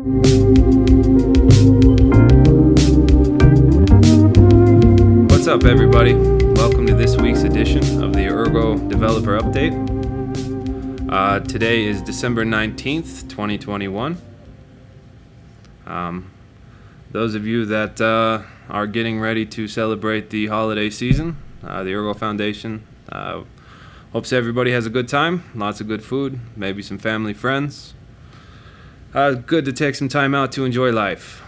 What's up, everybody? Welcome to this week's edition of the Ergo Developer Update. Today is December 19th, 2021. Those of you that are getting ready to celebrate the holiday season, the Ergo Foundation hopes everybody has a good time, lots of good food, maybe some family, friends. Good to take some time out to enjoy life.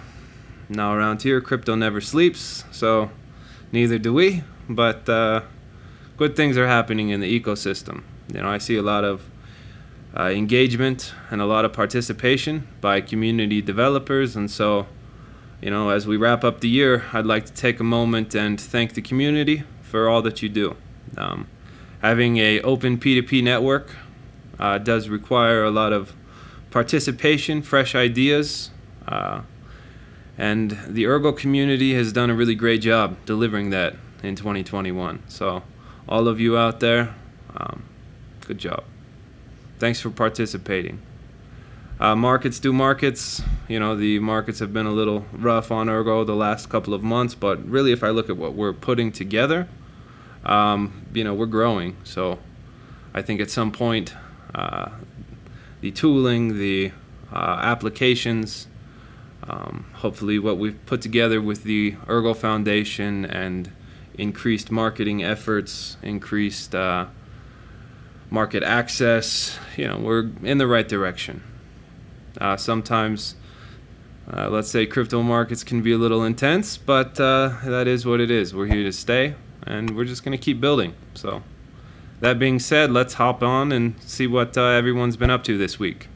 Now around here, crypto never sleeps, so neither do we, but good things are happening in the ecosystem. You know, I see a lot of engagement and a lot of participation by community developers, and so, you know, as we wrap up the year, I'd like to take a moment and thank the community for all that you do. Having an open P2P network does require a lot of participation, fresh ideas, and the Ergo community has done a really great job delivering that in 2021. So all of you out there, good job. Thanks for participating. Markets do markets. You know, the markets have been a little rough on Ergo the last couple of months, but really if I look at what we're putting together, you know, we're growing. So I think at some point, the tooling, the applications, hopefully what we've put together with the Ergo Foundation and increased marketing efforts, increased market access, you know, we're in the right direction. Sometimes, let's say crypto markets can be a little intense, but that is what it is. We're here to stay, and we're just going to keep building. So that being said, let's hop on and see what everyone's been up to this week.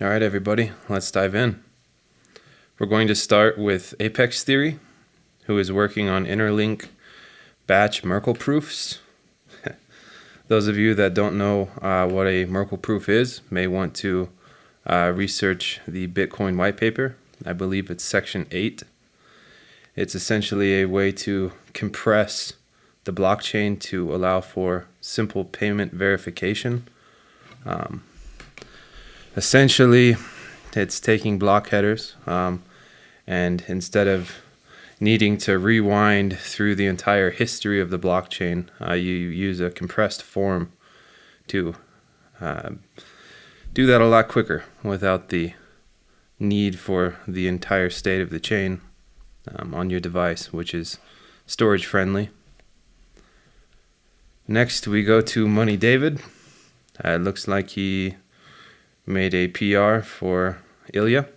All right, everybody, let's dive in. We're going to start with Apextheory, who is working on interlink batch merkle proofs. Those of you that don't know what a merkle proof is may want to research the Bitcoin white paper. I believe it's section 8. It's essentially a way to compress the blockchain to allow for simple payment verification. Essentially, it's taking block headers, and instead of needing to rewind through the entire history of the blockchain, you use a compressed form to do that a lot quicker without the need for the entire state of the chain on your device, which is storage friendly. Next, we go to monyedavid. It looks like he made a PR for Ilya.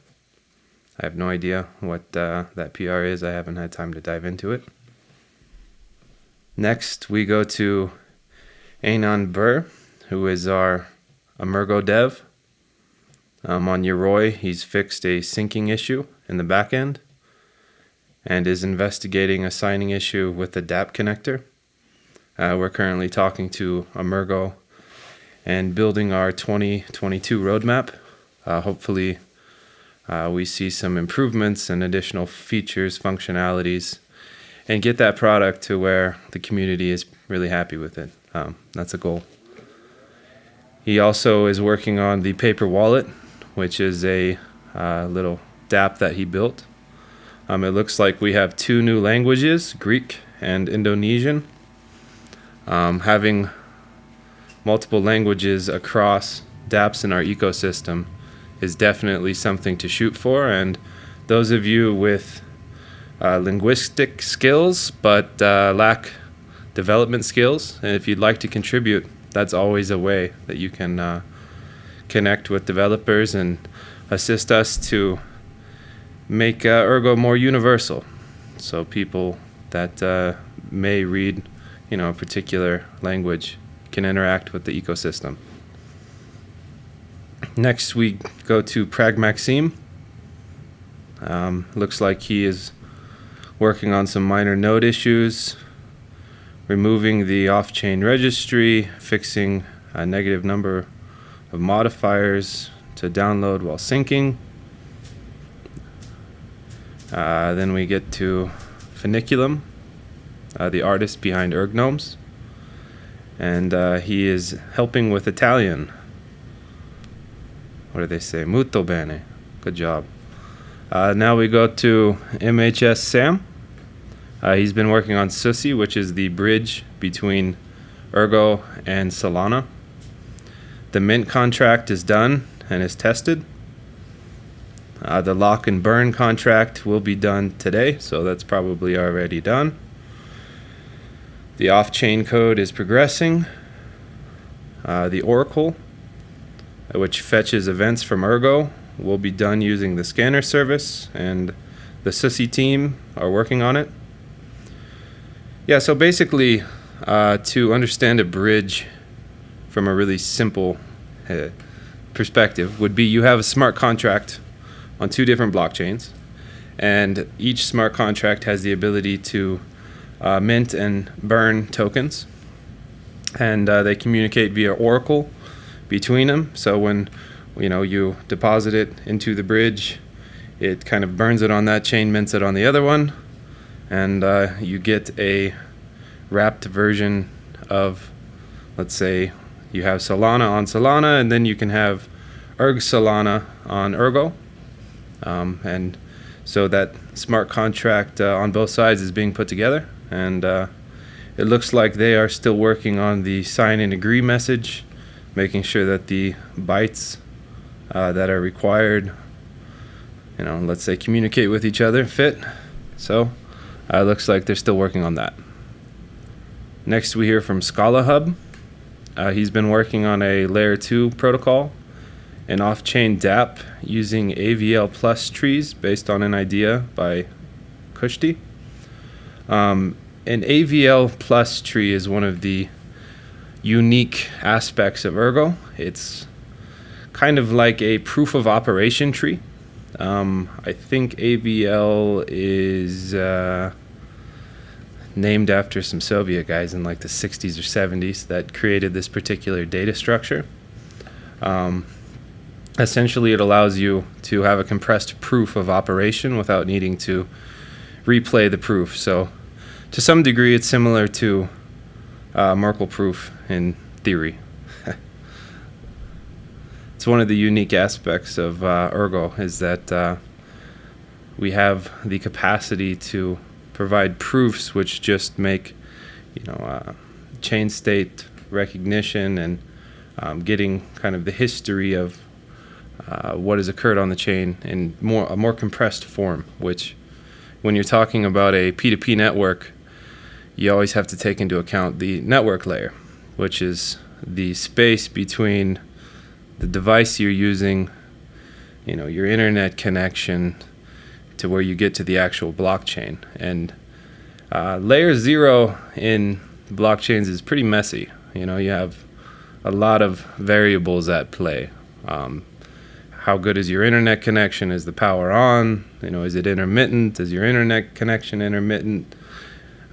I have no idea what that PR is. I haven't had time to dive into it. Next, we go to Anon Burr, who is our Emergo dev. On yoroi, he's fixed a syncing issue in the backend and is investigating a signing issue with the dApp connector. We're currently talking to Emergo and building our 2022 roadmap. Hopefully, we see some improvements and additional features, functionalities, and get that product to where the community is really happy with it. That's a goal. He also is working on the paper wallet, which is a little dApp that he built. It looks like we have 2 new languages, Greek and Indonesian. Having multiple languages across dApps in our ecosystem is definitely something to shoot for, and those of you with linguistic skills but lack development skills, and if you'd like to contribute, that's always a way that you can connect with developers and assist us to make Ergo more universal, so people that may read, you know, a particular language can interact with the ecosystem. Next, we go to pragmaxim. Looks like he is working on some minor node issues, removing the off-chain registry, fixing a negative number of modifiers to download while syncing. Then we get to Foeniculum, the artist behind Ergnomes, and he is helping with Italian. What do they say? Molto bene. Good job. Now we go to MHS Sam. He's been working on Susy, which is the bridge between Ergo and Solana. The mint contract is done and is tested. The lock and burn contract will be done today, so that's probably already done. The off-chain code is progressing. The oracle, which fetches events from Ergo, will be done using the scanner service, and the Susy team are working on it. Yeah, so basically, to understand a bridge from a really simple perspective would be you have a smart contract on two different blockchains, and each smart contract has the ability to mint and burn tokens, and they communicate via oracle between them. So when you deposit it into the bridge, it kind of burns it on that chain, mints it on the other one, and you get a wrapped version of, let's say you have Solana on Solana, and then you can have Solana on Ergo. And so that smart contract on both sides is being put together, and it looks like they are still working on the sign and agree message, making sure that the bytes that are required, let's say communicate with each other, fit. So it looks like they're still working on that. Next we hear from sxalahub. He's been working on a layer 2 protocol, an off-chain dApp using AVL plus trees based on an idea by Kushti. An AVL plus tree is one of the unique aspects of Ergo. It's kind of like a proof of operation tree. I think AVL is named after some Soviet guys in like the 60s or 70s that created this particular data structure. Essentially, it allows you to have a compressed proof of operation without needing to replay the proof. So to some degree, it's similar to Merkle proof in theory. It's one of the unique aspects of Ergo is that we have the capacity to provide proofs which just make chain state recognition and getting kind of the history of what has occurred on the chain in a more compressed form, which when you're talking about a P2P network, you always have to take into account the network layer, which is the space between the device you're using, your internet connection, to where you get to the actual blockchain. And layer 0 in blockchains is pretty messy. You have a lot of variables at play. How good is your internet connection? Is the power on? Is it intermittent? Is your internet connection intermittent?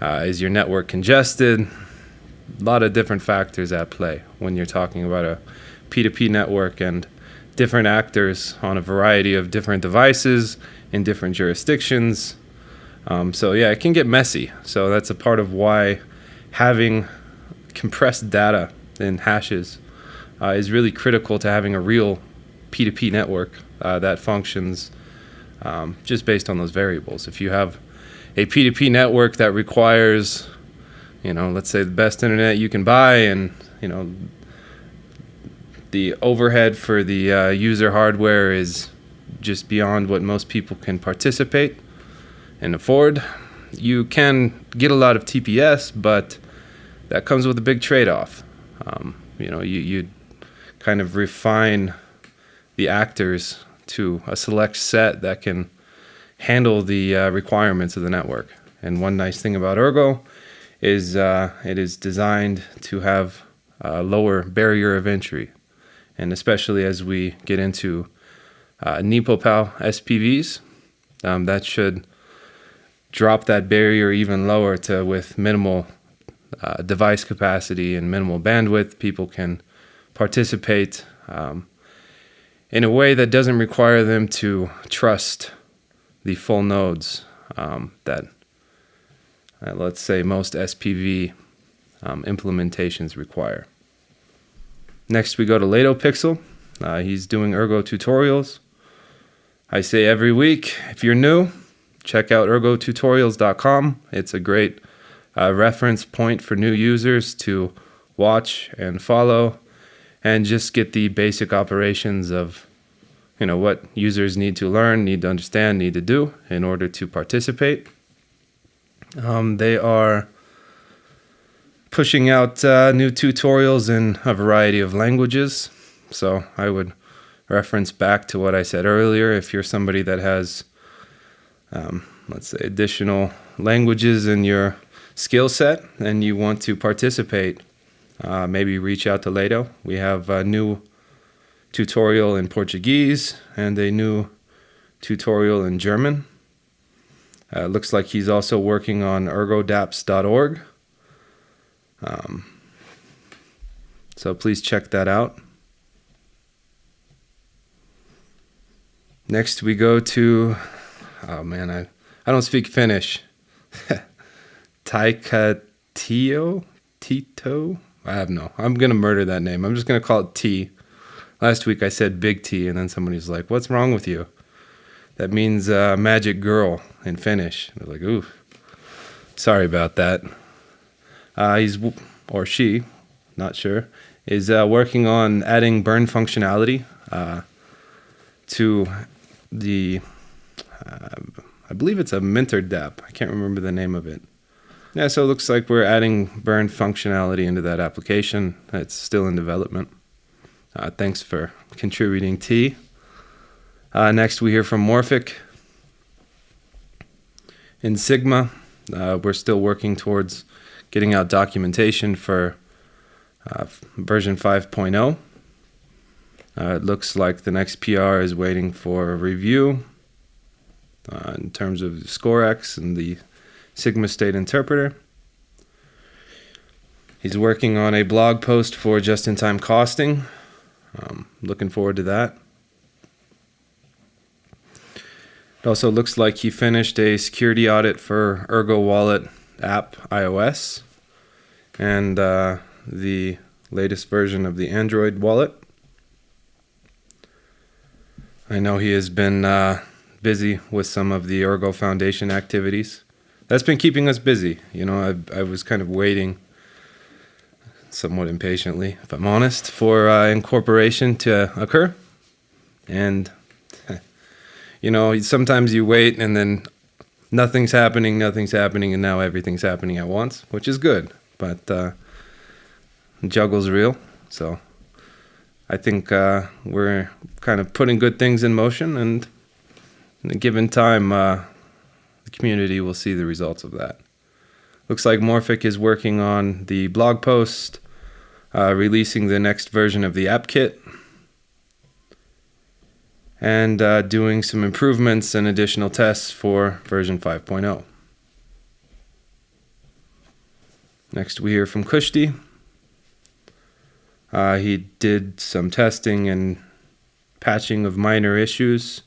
Is your network congested? A lot of different factors at play when you're talking about a P2P network and different actors on a variety of different devices in different jurisdictions. So yeah, it can get messy. So that's a part of why having compressed data in hashes is really critical to having a real P2P network that functions just based on those variables. If you have a P2P network that requires, let's say the best internet you can buy, and the overhead for the user hardware is just beyond what most people can participate and afford, you can get a lot of TPS, but that comes with a big trade-off. You kind of refine the actors to a select set that can handle the requirements of the network. And one nice thing about Ergo is it is designed to have a lower barrier of entry. And especially as we get into NepoPal SPVs, that should drop that barrier even lower to with minimal device capacity and minimal bandwidth. People can participate in a way that doesn't require them to trust the full nodes that let's say most SPV implementations require. Next we go to Ladopixel. He's doing Ergo tutorials. I say every week, if you're new, check out ergotutorials.com. It's a great reference point for new users to watch and follow and just get the basic operations of what users need to learn, need to understand, need to do in order to participate. They are pushing out new tutorials in a variety of languages. So I would reference back to what I said earlier. If you're somebody that has, let's say, additional languages in your skill set and you want to participate, maybe reach out to Lado. We have a new tutorial in Portuguese and a new tutorial in German. Looks like he's also working on ergodaps.org. So please check that out. Next we go to, I don't speak Finnish. Taikatytto? I'm going to murder that name. I'm just going to call it T. Last week I said big T, and then somebody's like, what's wrong with you? That means magic girl in Finnish. I was like, ooh, sorry about that. He's, or she, not sure, is working on adding burn functionality to the, I believe it's a Minter dApp. I can't remember the name of it. Yeah, so it looks like we're adding burn functionality into that application. It's still in development. Thanks for contributing, T. Next, we hear from Morphic. In Sigma, we're still working towards getting out documentation for version 5.0. It looks like the next PR is waiting for a review in terms of ScoreX and the Sigma state interpreter. He's working on a blog post for just-in-time costing. Looking forward to that. It also looks like he finished a security audit for Ergo Wallet app iOS and the latest version of the Android wallet. I know he has been busy with some of the Ergo Foundation activities. That's been keeping us busy. I was kind of waiting, somewhat impatiently, if I'm honest, for incorporation to occur. And, sometimes you wait and then nothing's happening, and now everything's happening at once, which is good. But juggle's real, so I think we're kind of putting good things in motion, and in a given time, the community will see the results of that. Looks like Morphic is working on the blog post, releasing the next version of the appkit, and doing some improvements and additional tests for version 5.0. Next, we hear from Kushti. He did some testing and patching of minor issues.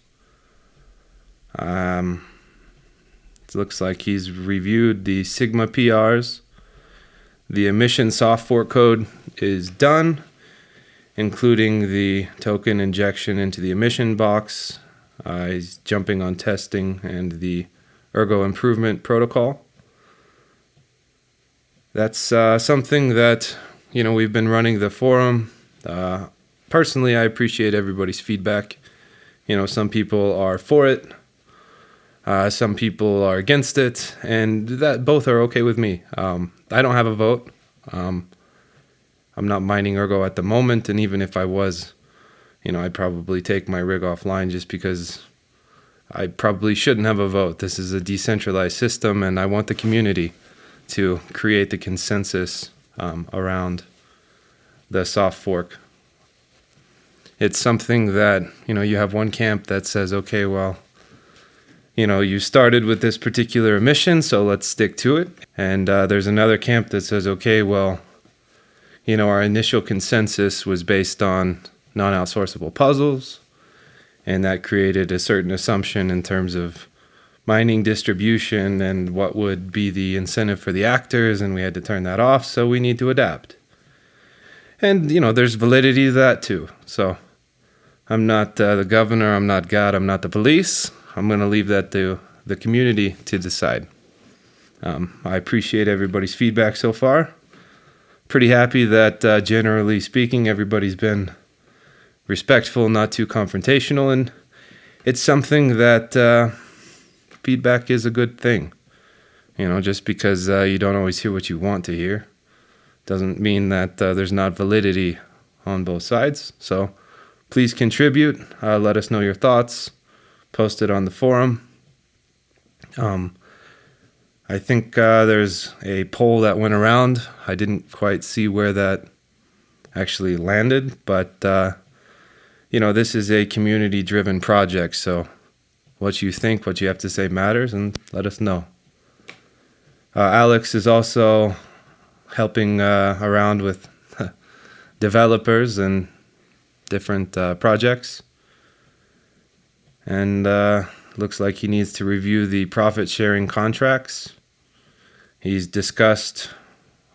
It looks like he's reviewed the Sigma PRs. The emission soft fork code is done, including the token injection into the emission box. He's jumping on testing and the Ergo improvement protocol. That's something that, we've been running the forum. Personally, I appreciate everybody's feedback. Some people are for it. Some people are against it, and that both are okay with me. I don't have a vote. I'm not mining Ergo at the moment, and even if I was, I'd probably take my rig offline just because I probably shouldn't have a vote. This is a decentralized system, and I want the community to create the consensus around the soft fork. It's something that, you have one camp that says, okay, well, you started with this particular emission, so let's stick to it. And there's another camp that says, okay, well, our initial consensus was based on non-outsourceable puzzles, and that created a certain assumption in terms of mining distribution and what would be the incentive for the actors, and we had to turn that off, so we need to adapt. And, there's validity to that too. So I'm not the governor, I'm not God, I'm not the police. I'm going to leave that to the community to decide. I appreciate everybody's feedback so far. Pretty happy that, generally speaking, everybody's been respectful, not too confrontational, and it's something that feedback is a good thing. You know, just because you don't always hear what you want to hear doesn't mean that there's not validity on both sides. So please contribute. Let us know your thoughts. Post it on the forum. I think there's a poll that went around. I didn't quite see where that actually landed, but this is a community-driven project, so what you think, what you have to say matters, and let us know. Alex is also helping around with developers and different projects, and looks like he needs to review the profit-sharing contracts. He's discussed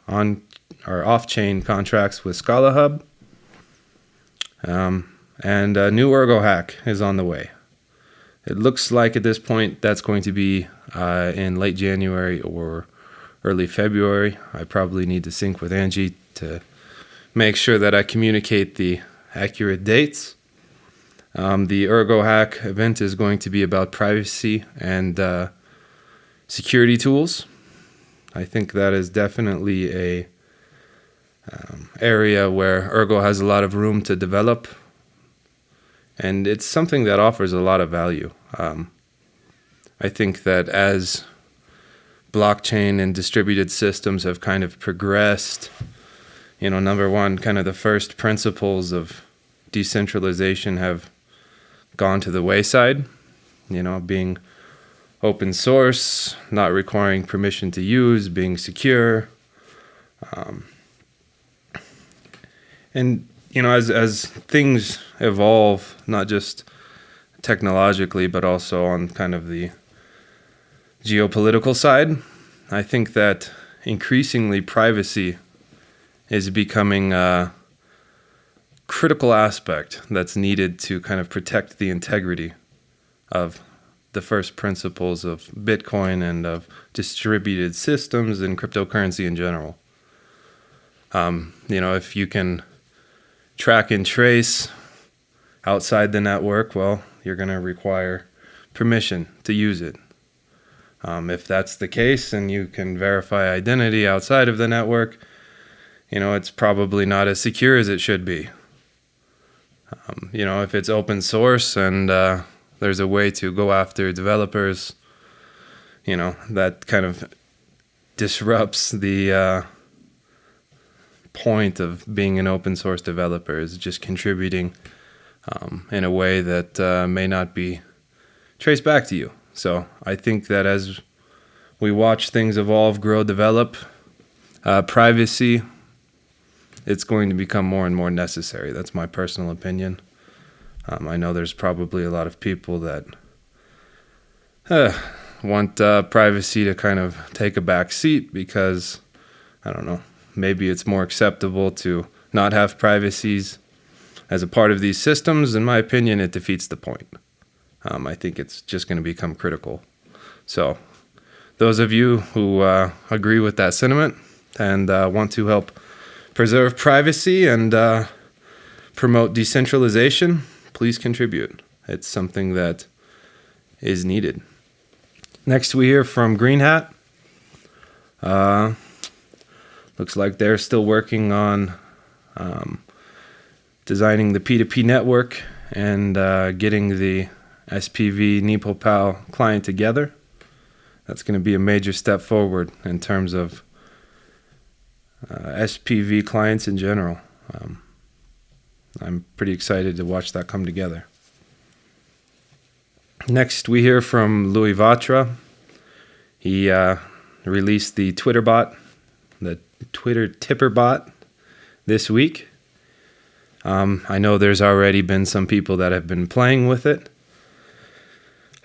on or off-chain contracts with sxalahub, and a new ErgoHack is on the way. It looks like at this point that's going to be in late January or early February. I probably need to sync with Angie to make sure that I communicate the accurate dates. The ErgoHack event is going to be about privacy and security tools. I think that is definitely a area where Ergo has a lot of room to develop, and it's something that offers a lot of value. I think that as blockchain and distributed systems have kind of progressed, number one, kind of the first principles of decentralization have gone to the wayside, being open source, not requiring permission to use, being secure. And as things evolve, not just technologically, but also on kind of the geopolitical side, I think that increasingly privacy is becoming a critical aspect that's needed to kind of protect the integrity of the first principles of Bitcoin and of distributed systems and cryptocurrency in general. If you can track and trace outside the network, well, you're going to require permission to use it. If that's the case and you can verify identity outside of the network, it's probably not as secure as it should be. If it's open source and there's a way to go after developers, that kind of disrupts the point of being an open source developer, is just contributing in a way that may not be traced back to you. So I think that as we watch things evolve, grow, develop, privacy, it's going to become more and more necessary. That's my personal opinion. I know there's probably a lot of people that want privacy to kind of take a back seat because, I don't know, maybe it's more acceptable to not have privacies as a part of these systems. In my opinion, it defeats the point. I think it's just going to become critical. So those of you who agree with that sentiment and want to help preserve privacy and promote decentralization, please contribute. It's something that is needed. Next, we hear from greenhat. Looks like they're still working on designing the P2P network and getting the SPV NepoPal client together. That's going to be a major step forward in terms of SPV clients in general. I'm pretty excited to watch that come together. Next, we hear from Luivatra. He released the Twitter bot, the Twitter tipper bot, this week. I know there's already been some people that have been playing with it.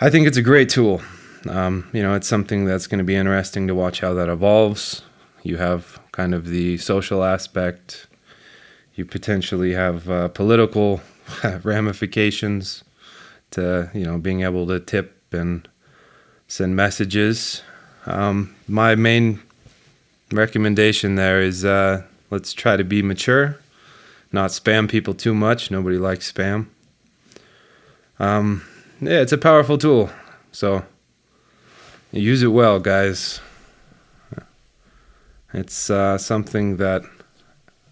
I think it's a great tool. It's something that's going to be interesting to watch how that evolves. You have kind of the social aspect. You potentially have political ramifications to, being able to tip and send messages. My main recommendation there is let's try to be mature, not spam people too much. Nobody likes spam. It's a powerful tool, so use it well, guys. It's something that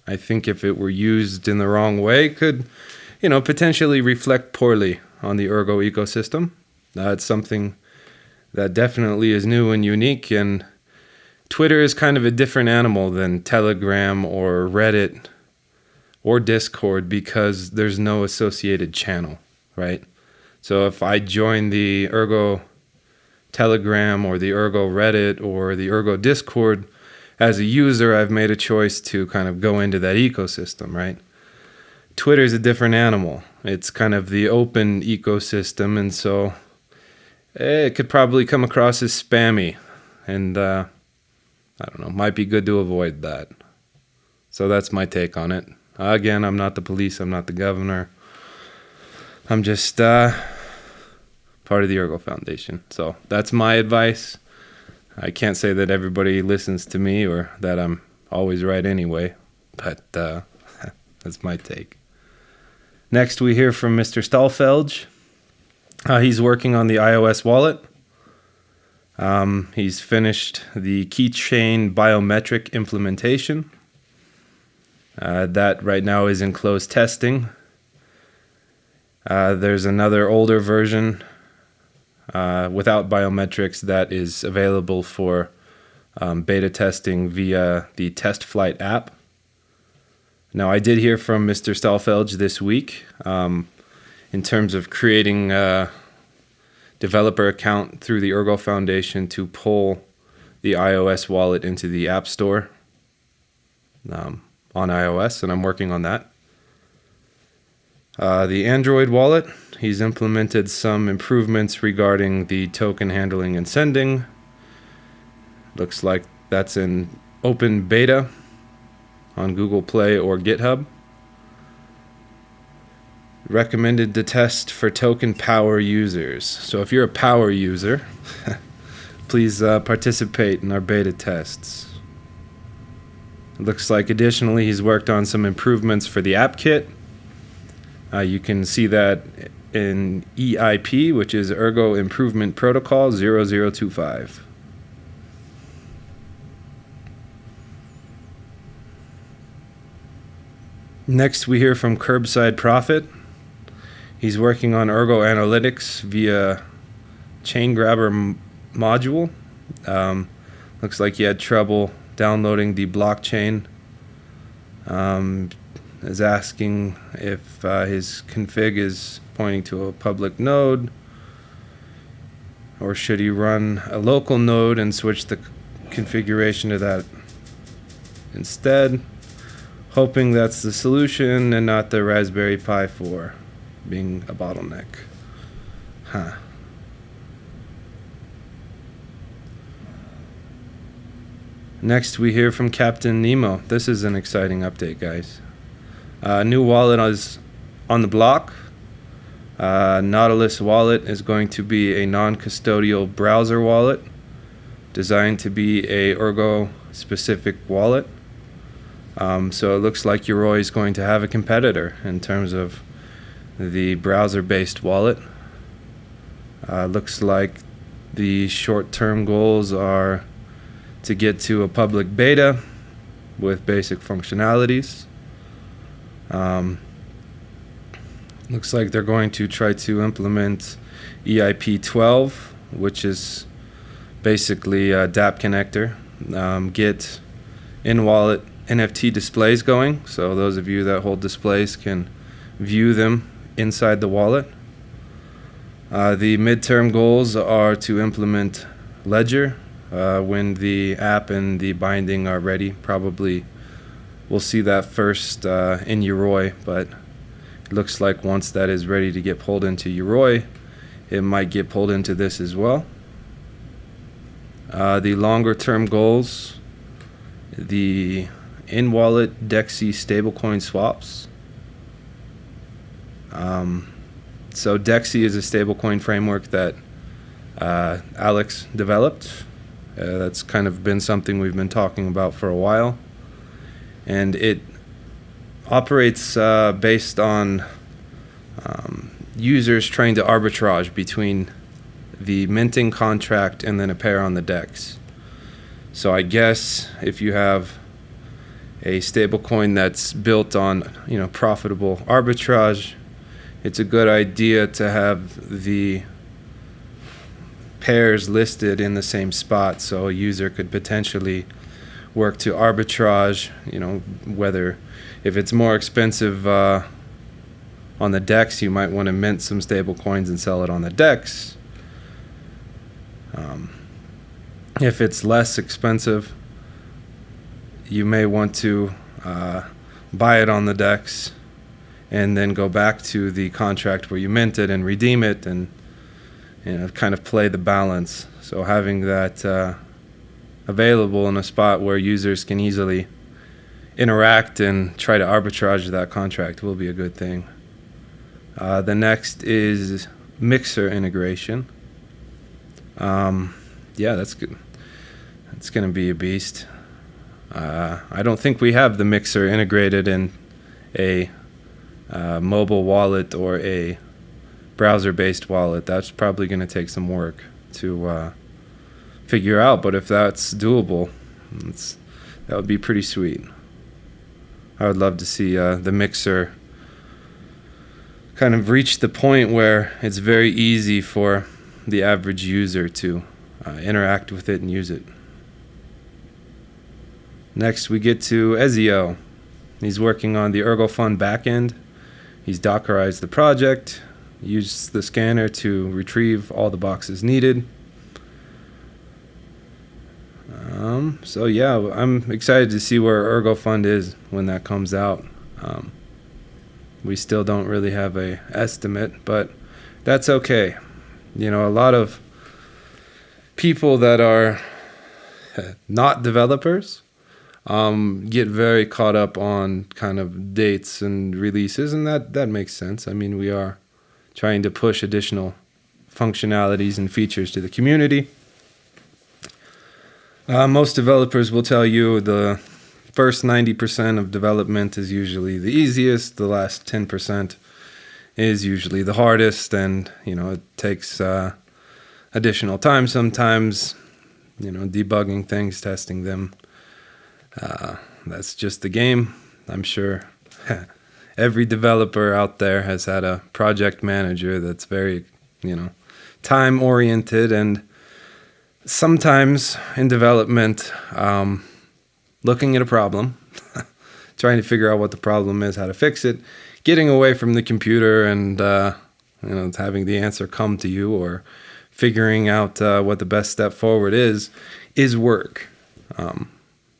I think if it were used in the wrong way could, potentially reflect poorly on the Ergo ecosystem. It's something that definitely is new and unique, and Twitter is kind of a different animal than Telegram or Reddit or Discord because there's no associated channel, right? So if I join the Ergo Telegram or the Ergo Reddit or the Ergo Discord, as a user, I've made a choice to kind of go into that ecosystem, right? Twitter is a different animal. It's kind of the open ecosystem, and so it could probably come across as spammy, and I don't know, might be good to avoid that. So that's my take on it. Again, I'm not the police, I'm not the governor. I'm just part of the Ergo Foundation. So that's my advice. I can't say that everybody listens to me or that I'm always right anyway, but that's my take. Next, we hear from MrStahlfelge. He's working on the iOS wallet. He's finished the keychain biometric implementation. That right now is in closed testing. There's another older version without biometrics that is available for beta testing via the Test Flight app. Now, I did hear from MrStahlfelge this week in terms of creating a developer account through the Ergo Foundation to pull the iOS wallet into the App Store on iOS, and I'm working on that. The Android wallet, he's implemented some improvements regarding the token handling and sending. Looks like that's in open beta on Google Play or GitHub. Recommended to test for token power users. So if you're a power user, please participate in our beta tests. It looks like additionally he's worked on some improvements for the appkit. You can see that in EIP, which is Ergo Improvement Protocol 0025. Next, we hear from curbsideprophet. He's working on Ergo Analytics via chain grabber module. Looks like he had trouble downloading the blockchain. Is asking if his config is pointing to a public node, or should he run a local node and switch the configuration to that instead. Hoping that's the solution and not the Raspberry Pi 4 being a bottleneck. Next, we hear from Captain Nemo. This is an exciting update, guys. New wallet is on the block. Nautilus wallet is going to be a non-custodial browser wallet designed to be a Ergo-specific wallet. So it looks like yoroi is going to have a competitor in terms of the browser-based wallet. Looks like the short-term goals are to get to a public beta with basic functionalities. Looks like they're going to try to implement EIP 12, which is basically a DApp connector. Get in-wallet NFT displays going, so those of you that hold displays can view them inside the wallet. The midterm goals are to implement Ledger when the app and the binding are ready. Probably we'll see that first in yoroi, but it looks like once that is ready to get pulled into yoroi, it might get pulled into this as well. The longer term goals, the in-wallet DEXI stablecoin swaps. So Dexy is a stablecoin framework that Alex developed. That's kind of been something we've been talking about for a while. And it operates based on users trying to arbitrage between the minting contract and then a pair on the DEX. So I guess if you have a stablecoin that's built on, profitable arbitrage, it's a good idea to have the pairs listed in the same spot, so a user could potentially work to arbitrage, whether if it's more expensive on the DEX, you might want to mint some stable coins and sell it on the DEX. If it's less expensive, you may want to buy it on the DEX and then go back to the contract where you minted and redeem it, and kind of play the balance. So having that available in a spot where users can easily interact and try to arbitrage that contract will be a good thing. The next is mixer integration. That's good. It's going to be a beast. I don't think we have the mixer integrated in a mobile wallet or a browser-based wallet. That's probably going to take some work to figure out, but if that's doable, that would be pretty sweet. I would love to see the mixer kind of reach the point where it's very easy for the average user to interact with it and use it. Next, we get to Ezio. He's working on the ErgoFund backend. He's Dockerized the project, used the scanner to retrieve all the boxes needed. I'm excited to see where ErgoFund is when that comes out. We still don't really have a estimate, but that's okay. A lot of people that are not developers get very caught up on kind of dates and releases, and that makes sense. I mean, we are trying to push additional functionalities and features to the community. Most developers will tell you the first 90% of development is usually the easiest. The last 10% is usually the hardest, and it takes additional time sometimes, debugging things, testing them. That's just the game. I'm sure every developer out there has had a project manager that's very, time oriented, and sometimes in development, looking at a problem, trying to figure out what the problem is, how to fix it, getting away from the computer and having the answer come to you, or figuring out what the best step forward is work.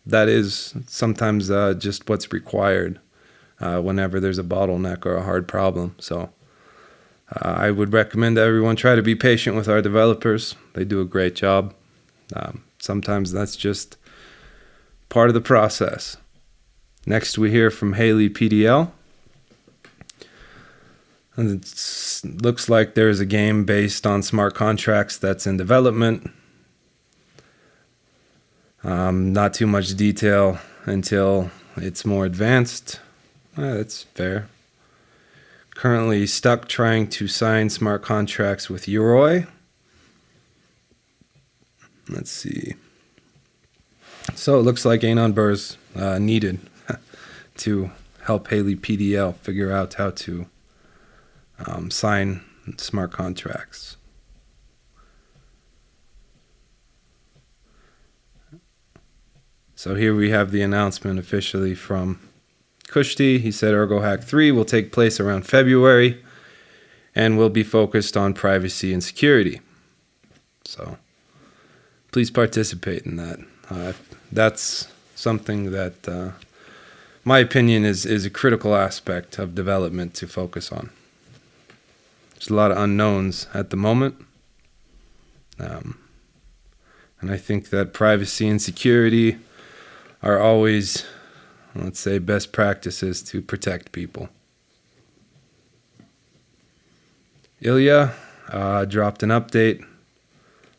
That is sometimes just what's required whenever there's a bottleneck or a hard problem. So I would recommend that everyone try to be patient with our developers. They do a great job. Sometimes that's just part of the process. Next, we hear from hailypdll. And it looks like there's a game based on smart contracts that's in development. Not too much detail until it's more advanced. That's fair. Currently stuck trying to sign smart contracts with yoroi. Let's see. So it looks like Anon Burr's needed to help hailypdll figure out how to sign smart contracts. So here we have the announcement officially from Kushti. He said ErgoHack III will take place around February and will be focused on privacy and security. So please participate in that. That's something that, my opinion, is a critical aspect of development to focus on. There's a lot of unknowns at the moment. And I think that privacy and security are always, let's say, best practices to protect people. Ilya dropped an update.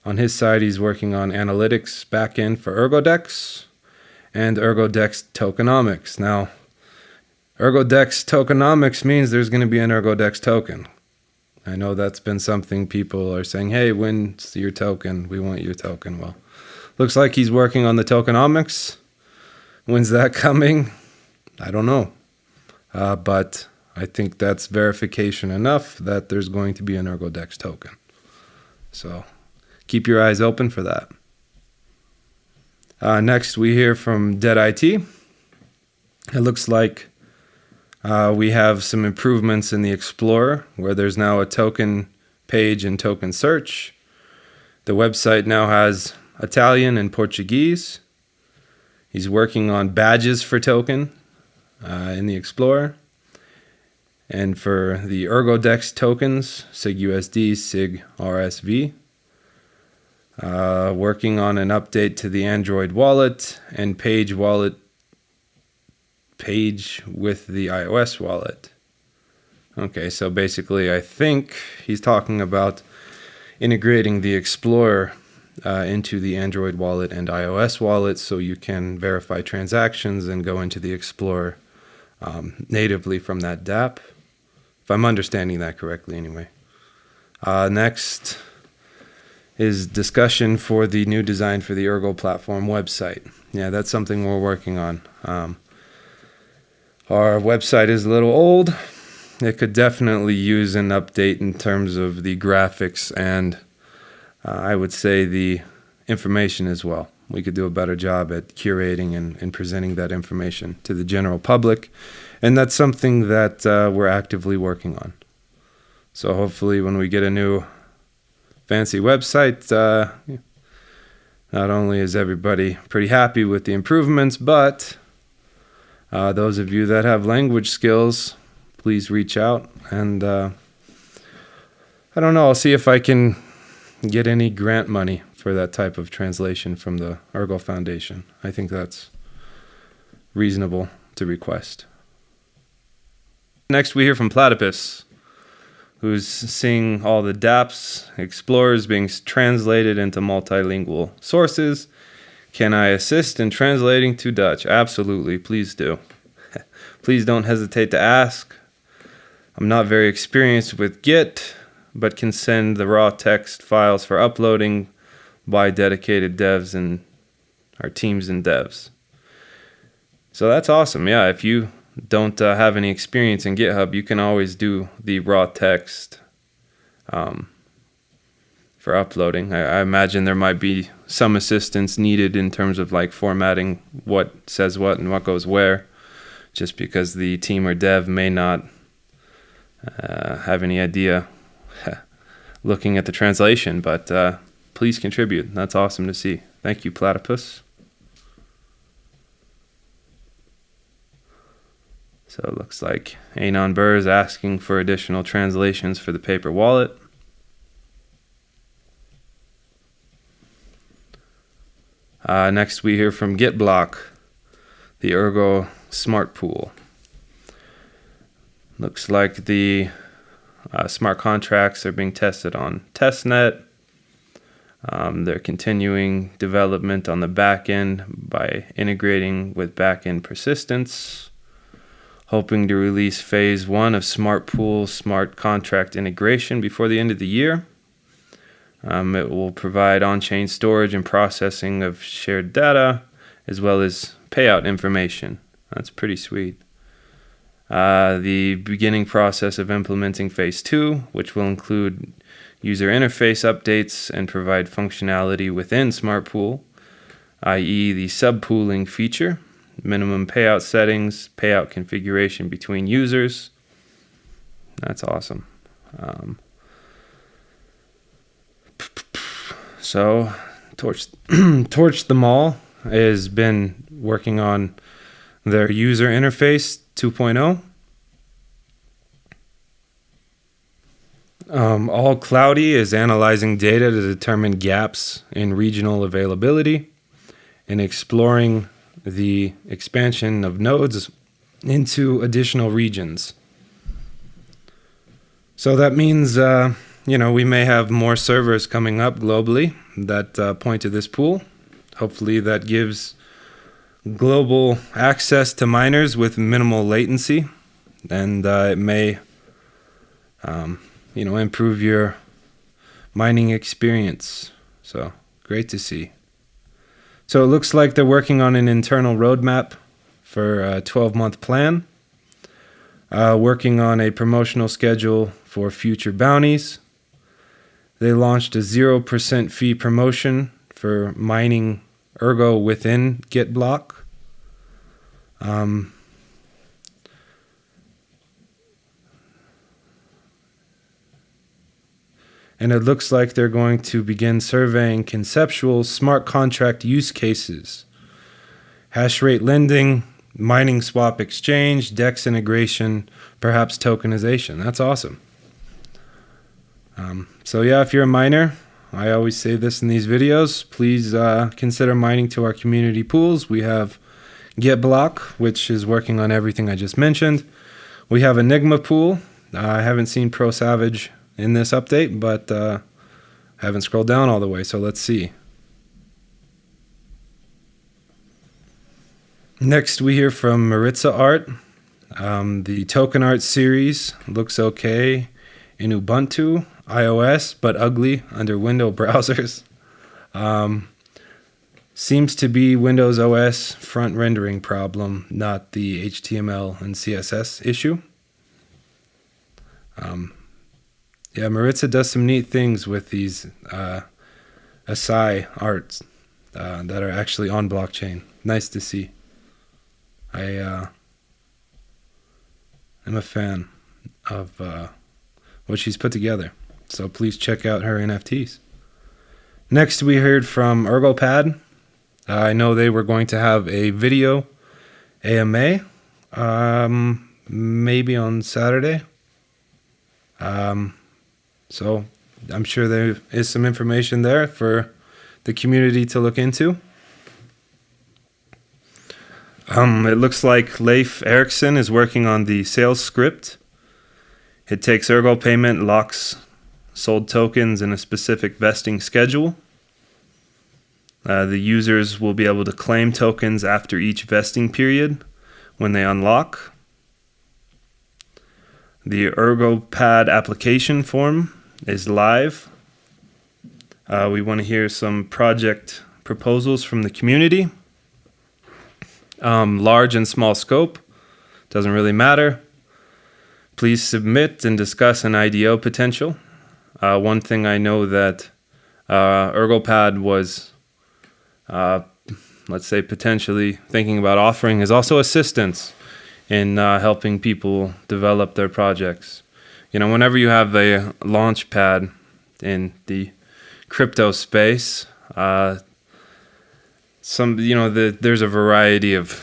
On his side, he's working on analytics backend for ErgoDex and ErgoDex tokenomics. Now, ErgoDex tokenomics means there's going to be an ErgoDex token. I know that's been something people are saying, hey, when's your token? We want your token. Well, looks like he's working on the tokenomics. When's that coming? I don't know. But I think that's verification enough that there's going to be an ErgoDex token. So keep your eyes open for that. Next, we hear from deadit. It looks like we have some improvements in the Explorer, where there's now a token page and token search. The website now has Italian and Portuguese. He's working on badges for token in the Explorer. And for the ErgoDex tokens, SIG-USD, SIG-RSV. Working on an update to the Android wallet and page with the iOS wallet. Okay, so basically I think he's talking about integrating the Explorer into the Android wallet and iOS wallet so you can verify transactions and go into the Explorer natively from that dApp. If I'm understanding that correctly anyway. Next is discussion for the new design for the Ergo platform website. Yeah, that's something we're working on. Our website is a little old. It could definitely use an update in terms of the graphics and I would say the information as well. We could do a better job at curating and presenting that information to the general public. And that's something that we're actively working on. So hopefully when we get a new fancy website, not only is everybody pretty happy with the improvements, but those of you that have language skills, please reach out. And I don't know, I'll see if I can get any grant money for that type of translation from the Ergo Foundation. I think that's reasonable to request. Next, we hear from Platypus, who's seeing all the dApps, explorers being translated into multilingual sources. Can I assist in translating to Dutch? Absolutely, please do. Please don't hesitate to ask. I'm not very experienced with Git, but can send the raw text files for uploading by dedicated devs and our teams and devs. So that's awesome. Yeah, if you don't have any experience in GitHub, you can always do the raw text for uploading. I imagine there might be some assistance needed in terms of like formatting what says what and what goes where, just because the team or dev may not have any idea looking at the translation, but please contribute. That's awesome to see. Thank you, Platypus. So it looks like Anon Burr is asking for additional translations for the paper wallet. Next we hear from GitBlock, the Ergo smart pool. Looks like the smart contracts are being tested on testnet. They're continuing development on the backend by integrating with backend persistence, hoping to release phase 1 of smart pool smart contract integration before the end of the year. It will provide on-chain storage and processing of shared data, as well as payout information. That's pretty sweet. The beginning process of implementing phase 2, which will include user interface updates and provide functionality within Smart Pool, i.e. the subpooling feature, minimum payout settings, payout configuration between users. That's awesome. So Torch the Mall has been working on their user interface 2.0. All Cloudy is analyzing data to determine gaps in regional availability and exploring the expansion of nodes into additional regions. So that means, we may have more servers coming up globally that point to this pool. Hopefully that gives global access to miners with minimal latency, and it may, improve your mining experience. So great to see. So it looks like they're working on an internal roadmap for a 12-month plan, working on a promotional schedule for future bounties. They launched a 0% fee promotion for mining Ergo within Git block. And it looks like they're going to begin surveying conceptual smart contract use cases, hash rate lending, mining swap exchange, DEX integration, perhaps tokenization. That's awesome. If you're a miner, I always say this in these videos, please consider mining to our community pools. We have GitBlock, which is working on everything I just mentioned. We have Enigma pool. I haven't seen Pro Savage in this update, but I haven't scrolled down all the way, so let's see. Next, we hear from Maritza Art. The token art series looks okay in Ubuntu, iOS, but ugly under Windows browsers. Seems to be Windows OS front rendering problem, not the HTML and CSS issue. Maritza does some neat things with these Asai arts that are actually on blockchain. Nice to see. I am a fan of what she's put together. So please check out her NFTs. Next, we heard from ErgoPad. I know they were going to have a video AMA, maybe on Saturday. So I'm sure there is some information there for the community to look into. It looks like Leif Erikson is working on the sales script. It takes Ergo payment, locks sold tokens in a specific vesting schedule. The users will be able to claim tokens after each vesting period when they unlock. The ErgoPad application form is live. We want to hear some project proposals from the community. Large and small scope, doesn't really matter. Please submit and discuss an IDO potential. One thing I know that ErgoPad was, let's say, potentially thinking about offering is also assistance in helping people develop their projects. Whenever you have a launch pad in the crypto space, there's a variety of,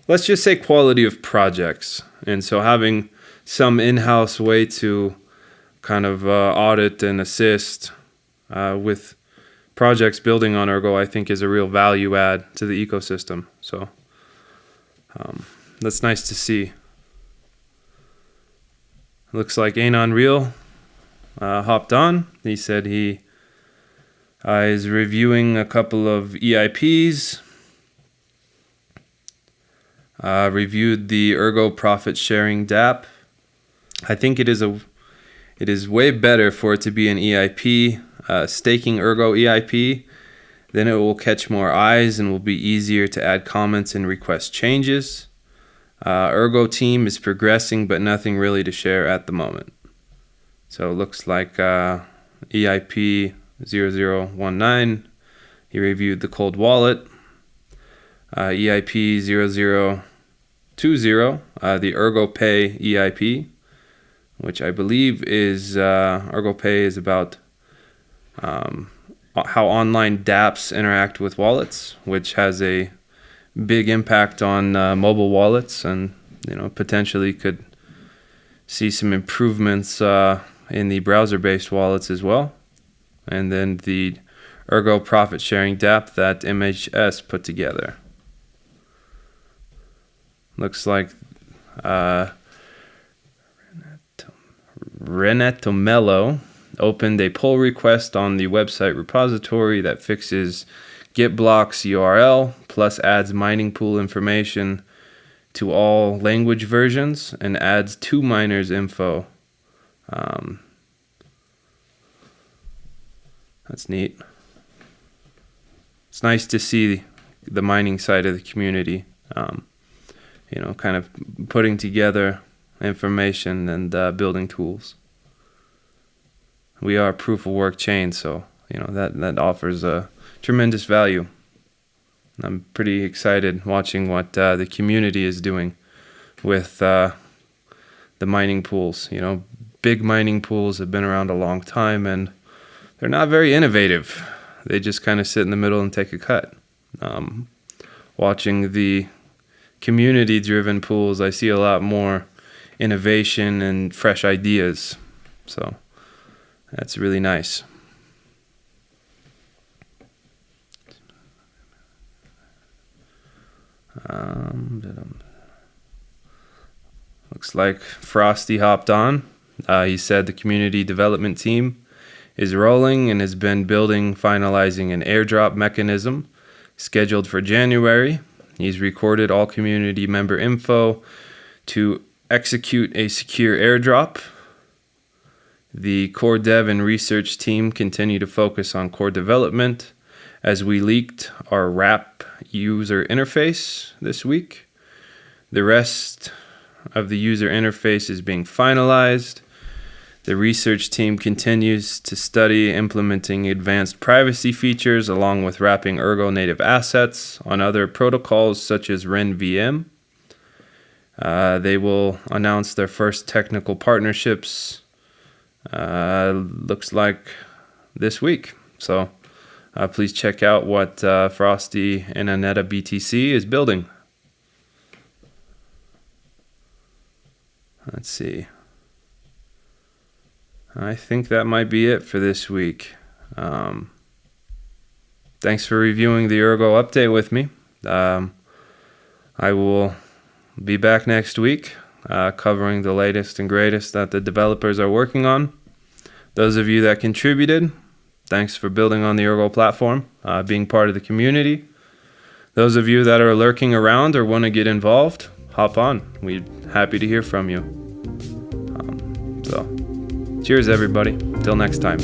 let's just say, quality of projects. And so having some in-house way to kind of audit and assist with projects building on Ergo, I think is a real value add to the ecosystem. So that's nice to see. Looks like Anon Real hopped on. He said he is reviewing a couple of EIPs. Reviewed the Ergo profit sharing DApp. I think it is way better for it to be an EIP, staking Ergo EIP. Then it will catch more eyes and will be easier to add comments and request changes. Ergo team is progressing, but nothing really to share at the moment. So it looks like EIP 0019. He reviewed the cold wallet. EIP 0020, the ErgoPay EIP, which I believe is ErgoPay is about how online dApps interact with wallets, which has a big impact on mobile wallets, and potentially could see some improvements in the browser-based wallets as well. And then the Ergo profit sharing dApp that MHS put together. Looks like Renetomelo opened a pull request on the website repository that fixes git blocks URL plus adds mining pool information to all language versions and adds 2 miners info. That's neat. It's nice to see the mining side of the community, kind of putting together information and building tools. We are a proof of work chain, so that offers a tremendous value. I'm pretty excited watching what the community is doing with the mining pools. Big mining pools have been around a long time, and they're not very innovative. They just kind of sit in the middle and take a cut. Watching the community-driven pools, I see a lot more innovation and fresh ideas. So that's really nice. Looks like Frosty hopped on. He said the community development team is rolling and has been finalizing an airdrop mechanism scheduled for January. He's recorded all community member info to execute a secure airdrop. The core dev and research team continue to focus on core development as we leaked our wrap user interface this week. The rest of the user interface is being finalized. The research team continues to study implementing advanced privacy features along with wrapping Ergo native assets on other protocols such as RenVM. They will announce their first technical partnerships, looks like this week. So please check out what Frosty and Aneta BTC is building. Let's see. I think that might be it for this week. Thanks for reviewing the Ergo update with me. I will be back next week covering the latest and greatest that the developers are working on. Those of you that contributed, thanks for building on the Ergo platform, being part of the community. Those of you that are lurking around or want to get involved, hop on. We're happy to hear from you. Cheers, everybody. Till next time.